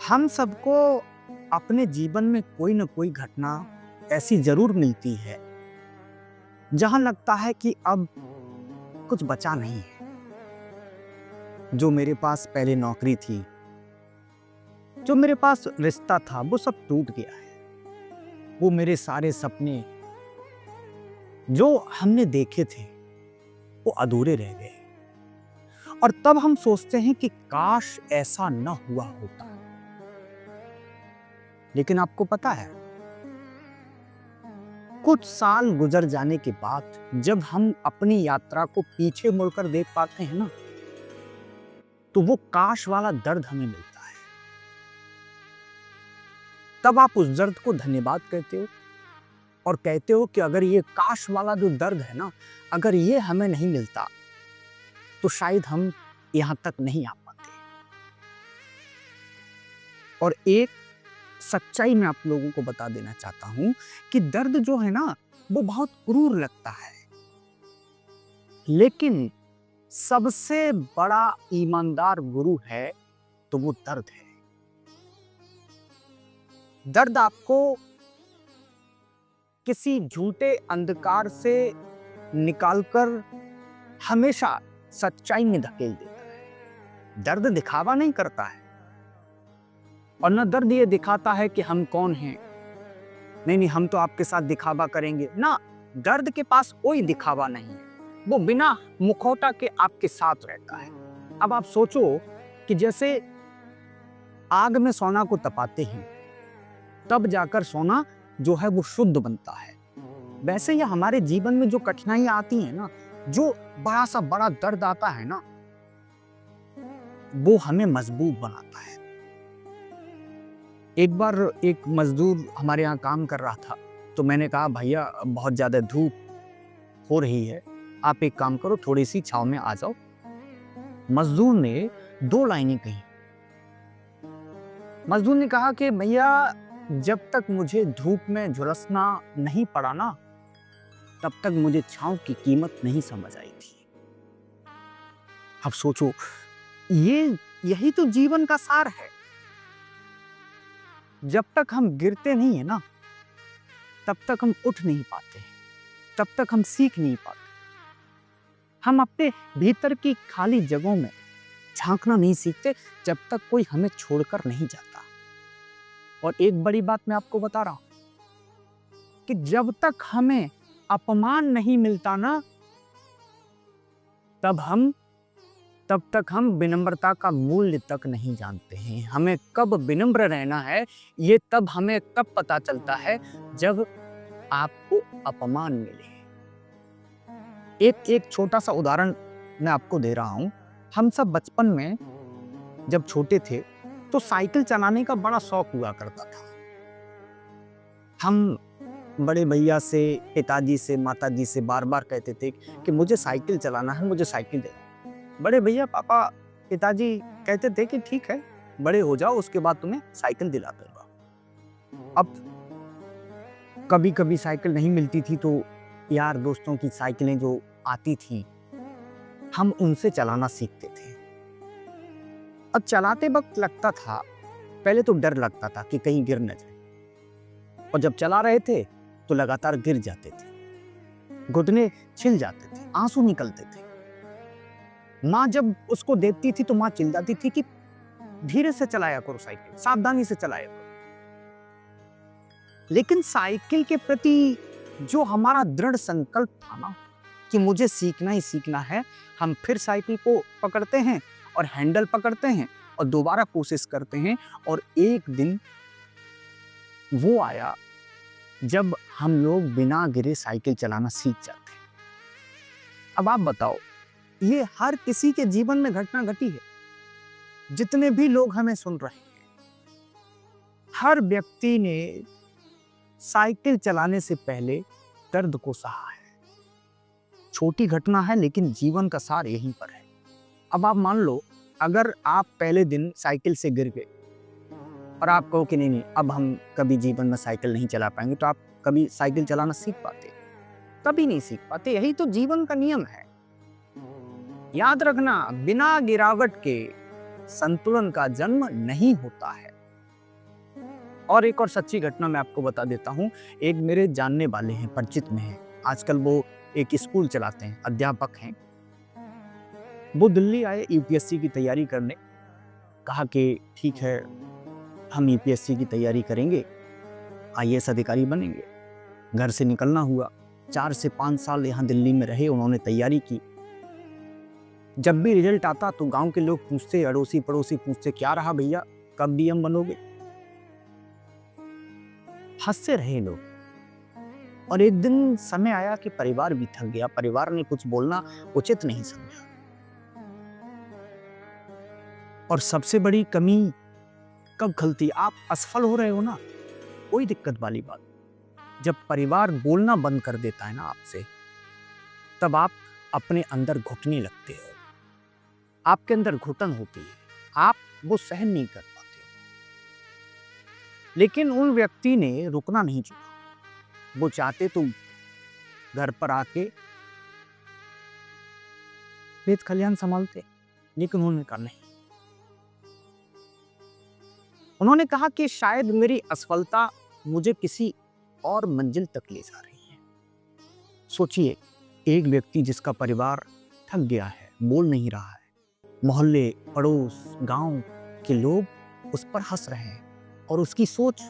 हम सबको अपने जीवन में कोई ना कोई घटना ऐसी जरूर मिलती है जहां लगता है कि अब कुछ बचा नहीं है। जो मेरे पास पहले नौकरी थी, जो मेरे पास रिश्ता था, वो सब टूट गया है। वो मेरे सारे सपने जो हमने देखे थे वो अधूरे रह गए। और तब हम सोचते हैं कि काश ऐसा न हुआ होता। लेकिन आपको पता है, कुछ साल गुजर जाने के बाद जब हम अपनी यात्रा को पीछे मुड़कर देख पाते हैं ना, तो वो काश वाला दर्द हमें मिलता है। तब आप उस दर्द को धन्यवाद कहते हो और कहते हो कि अगर ये काश वाला जो दर्द है ना, अगर ये हमें नहीं मिलता तो शायद हम यहां तक नहीं आ पाते। और एक सच्चाई मैं आप लोगों को बता देना चाहता हूं कि दर्द जो है ना, वो बहुत क्रूर लगता है, लेकिन सबसे बड़ा ईमानदार गुरु है तो वो दर्द है। दर्द आपको किसी झूठे अंधकार से निकालकर हमेशा सच्चाई में धकेल देता है। दर्द दिखावा नहीं करता है, और न दर्द ये दिखाता है कि हम कौन हैं। नहीं नहीं, हम तो आपके साथ दिखावा करेंगे ना। दर्द के पास कोई दिखावा नहीं है, वो बिना मुखौटा के आपके साथ रहता है। अब आप सोचो कि जैसे आग में सोना को तपाते हैं, तब जाकर सोना जो है वो शुद्ध बनता है। वैसे ही हमारे जीवन में जो कठिनाइयां आती हैं ना, जो बड़ा सा बड़ा दर्द आता है ना, वो हमें मजबूत बनाता है। एक बार एक मजदूर हमारे यहाँ काम कर रहा था, तो मैंने कहा भैया बहुत ज्यादा धूप हो रही है, आप एक काम करो, थोड़ी सी छांव में आ जाओ। मजदूर ने 2 लाइनें कही। मजदूर ने कहा कि भैया जब तक मुझे धूप में झुलसना नहीं पड़ा ना, तब तक मुझे छांव की कीमत नहीं समझ आई थी। अब सोचो, यही तो जीवन का सार है। जब तक हम गिरते नहीं है ना, तब तक हम उठ नहीं पाते, तब तक हम सीख नहीं पाते। हम अपने भीतर की खाली जगहों में झांकना नहीं सीखते जब तक कोई हमें छोड़कर नहीं जाता। और एक बड़ी बात मैं आपको बता रहा हूं कि जब तक हमें अपमान नहीं मिलता ना, तब तक हम विनम्रता का मूल्य तक नहीं जानते हैं। हमें कब विनम्र रहना है, ये तब हमें कब पता चलता है जब आपको अपमान मिले। एक छोटा सा उदाहरण मैं आपको दे रहा हूं। हम सब बचपन में जब छोटे थे तो साइकिल चलाने का बड़ा शौक हुआ करता था। हम बड़े भैया से, पिताजी से, माताजी से बार बार कहते थे कि मुझे साइकिल चलाना है, मुझे साइकिल दे। बड़े भैया, पापा, पिताजी कहते थे कि ठीक है, बड़े हो जाओ, उसके बाद तुम्हें साइकिल दिला दूंगा। अब कभी कभी साइकिल नहीं मिलती थी तो यार दोस्तों की साइकिलें जो आती थी, हम उनसे चलाना सीखते थे। अब चलाते वक्त लगता था, पहले तो डर लगता था कि कहीं गिर न जाए, और जब चला रहे थे तो लगातार गिर जाते थे, घुटने छिल जाते थे, आंसू निकलते थे। माँ जब उसको देखती थी तो माँ चिल्लाती थी कि धीरे से चलाया करो साइकिल, सावधानी से चलाया करो। लेकिन साइकिल के प्रति जो हमारा दृढ़ संकल्प था ना कि मुझे सीखना ही सीखना है, हम फिर साइकिल को पकड़ते हैं और हैंडल पकड़ते हैं और दोबारा कोशिश करते हैं। और एक दिन वो आया जब हम लोग बिना गिरे साइकिल चलाना सीख जाते हैं। अब आप बताओ, ये हर किसी के जीवन में घटना घटी है। जितने भी लोग हमें सुन रहे हैं, हर व्यक्ति ने साइकिल चलाने से पहले दर्द को सहा है। छोटी घटना है, लेकिन जीवन का सार यहीं पर है। अब आप मान लो, अगर आप पहले दिन साइकिल से गिर गए और आप कहो कि नहीं, अब हम कभी जीवन में साइकिल नहीं चला पाएंगे, तो आप कभी साइकिल चलाना सीख पाते? कभी नहीं सीख पाते। यही तो जीवन का नियम है। याद रखना, बिना गिरावट के संतुलन का जन्म नहीं होता है। और एक और सच्ची घटना मैं आपको बता देता हूँ। एक मेरे जानने वाले हैं, परिचित में हैं। आजकल वो एक स्कूल चलाते हैं, अध्यापक हैं। वो दिल्ली आए यूपीएससी की तैयारी करने। कहा कि ठीक है, हम यूपीएससी की तैयारी करेंगे, आईएएस अधिकारी बनेंगे। घर से निकलना हुआ। 4 से 5 साल यहाँ दिल्ली में रहे, उन्होंने तैयारी की। जब भी रिजल्ट आता तो गांव के लोग पूछते, अड़ोसी पड़ोसी पूछते, क्या रहा भैया, कब डीएम बनोगे? हंसते रहे लोग। और एक दिन समय आया कि परिवार भी थक गया, परिवार ने कुछ बोलना उचित नहीं समझा। और सबसे बड़ी कमी कब खलती? आप असफल हो रहे हो ना, कोई दिक्कत वाली बात। जब परिवार बोलना बंद कर देता है ना आपसे, तब आप अपने अंदर घुटने लगते हो, आपके अंदर घुटन होती है, आप वो सहन नहीं कर पाते हो। लेकिन उन व्यक्ति ने रुकना नहीं चाहा। वो चाहते तो घर पर आके खेत खलियान संभालते, लेकिन उन्होंने कहा नहीं। उन्होंने कहा कि शायद मेरी असफलता मुझे किसी और मंजिल तक ले जा रही है। सोचिए, एक व्यक्ति जिसका परिवार थक गया है, बोल नहीं रहा है, मोहल्ले, पड़ोस, गांव के लोग उस पर हंस रहे हैं, और उसकी सोच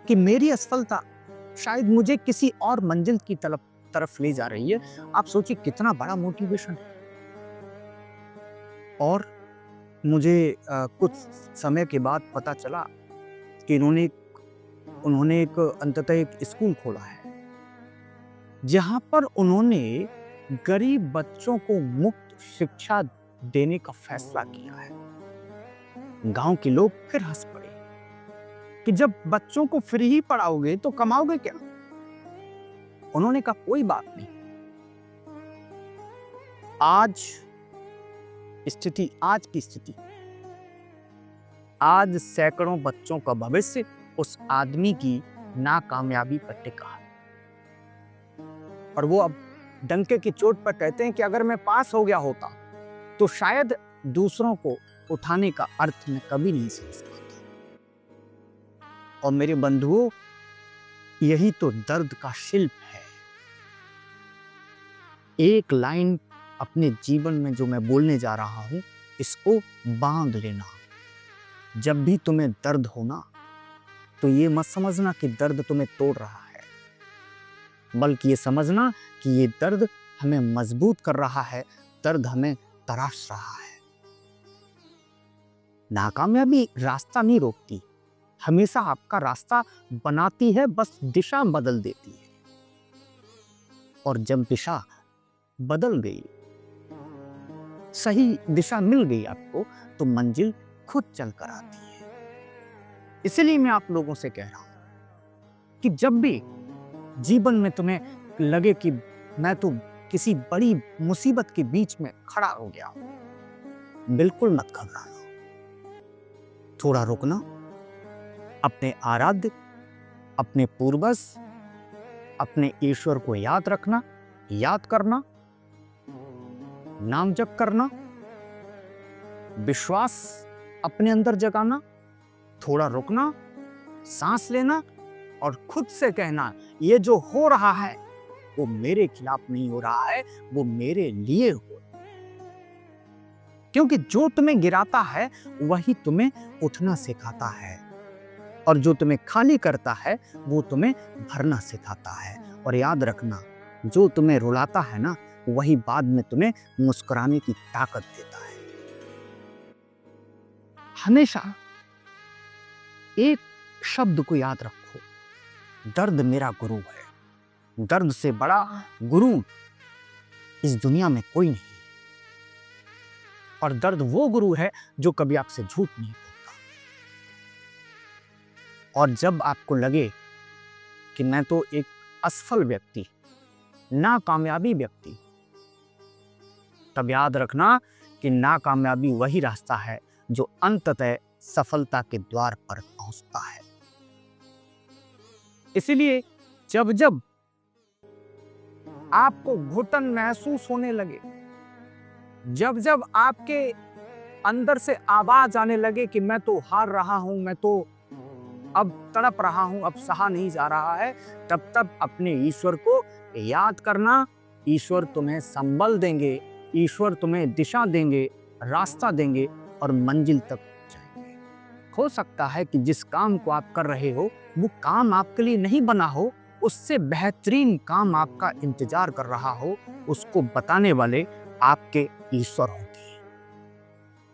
कि मेरी असफलता शायद मुझे किसी और मंजिल की तरफ ले जा रही है। आप सोचिए कितना बड़ा मोटिवेशन है। और मुझे कुछ समय के बाद पता चला कि उन्होंने अंततः एक स्कूल खोला है, जहां पर उन्होंने गरीब बच्चों को मुफ्त शिक्षा देने का फैसला किया है। गांव के लोग फिर हंस पड़े कि जब बच्चों को फ्री ही पढ़ाओगे तो कमाओगे क्या? उन्होंने कहा कोई बात नहीं। आज की स्थिति, आज सैकड़ों बच्चों का भविष्य उस आदमी की नाकामयाबी पर टिका है। और वो अब डंके की चोट पर कहते हैं कि अगर मैं पास हो गया होता तो शायद दूसरों को उठाने का अर्थ मैं कभी नहीं समझ पाता। और मेरे बंधुओं, यही तो दर्द का शिल्प है। एक लाइन अपने जीवन में जो मैं बोलने जा रहा हूं, इसको बांध लेना। जब भी तुम्हें दर्द हो ना, तो ये मत समझना कि दर्द तुम्हें तोड़ रहा है, बल्कि ये समझना कि ये दर्द हमें मजबूत कर रहा है, दर्द हमें तराश रहा है। नाकामयाबी रास्ता नहीं रोकती, हमेशा आपका रास्ता बनाती है, बस दिशा बदल देती है। और जब दिशा बदल गई, सही दिशा मिल गई आपको, तो मंजिल खुद चल कर आती है। इसलिए मैं आप लोगों से कह रहा हूं कि जब भी जीवन में तुम्हें लगे कि मैं तो किसी बड़ी मुसीबत के बीच में खड़ा हो गया हूं, बिल्कुल मत घबराना। थोड़ा रुकना, अपने आराध्य, अपने पूर्वज, अपने ईश्वर को याद रखना, याद करना, नाम जप करना, विश्वास अपने अंदर जगाना, थोड़ा रुकना, सांस लेना, और खुद से कहना, ये जो हो रहा है वो मेरे खिलाफ नहीं हो रहा है, वो मेरे लिए हो रहा है। क्योंकि जो तुम्हें गिराता है वही तुम्हें उठना सिखाता है, और जो तुम्हें खाली करता है वो तुम्हें भरना सिखाता है। और याद रखना, जो तुम्हें रुलाता है ना, वही बाद में तुम्हें मुस्कुराने की ताकत देता है। हमेशा एक शब्द को याद रखो, दर्द मेरा गुरु है। दर्द से बड़ा गुरु इस दुनिया में कोई नहीं। और दर्द वो गुरु है जो कभी आपसे झूठ नहीं बोलता। और जब आपको लगे कि मैं तो एक असफल व्यक्ति, नाकामयाबी व्यक्ति, तब याद रखना कि नाकामयाबी वही रास्ता है जो अंततः सफलता के द्वार पर पहुंचता है। इसलिए जब जब आपको घुटन महसूस होने लगे, जब जब आपके अंदर से आवाज आने लगे कि मैं तो हार रहा हूं, मैं तो अब तड़प रहा हूँ, अब सहा नहीं जा रहा है, तब तब अपने ईश्वर को याद करना। ईश्वर तुम्हें संबल देंगे, ईश्वर तुम्हें दिशा देंगे, रास्ता देंगे और मंजिल तक पहुंचाएंगे। हो सकता है कि जिस काम को आप कर रहे हो वो काम आपके लिए नहीं बना हो, उससे बेहतरीन काम आपका इंतजार कर रहा हो। उसको बताने वाले आपके ईश्वर होंगे।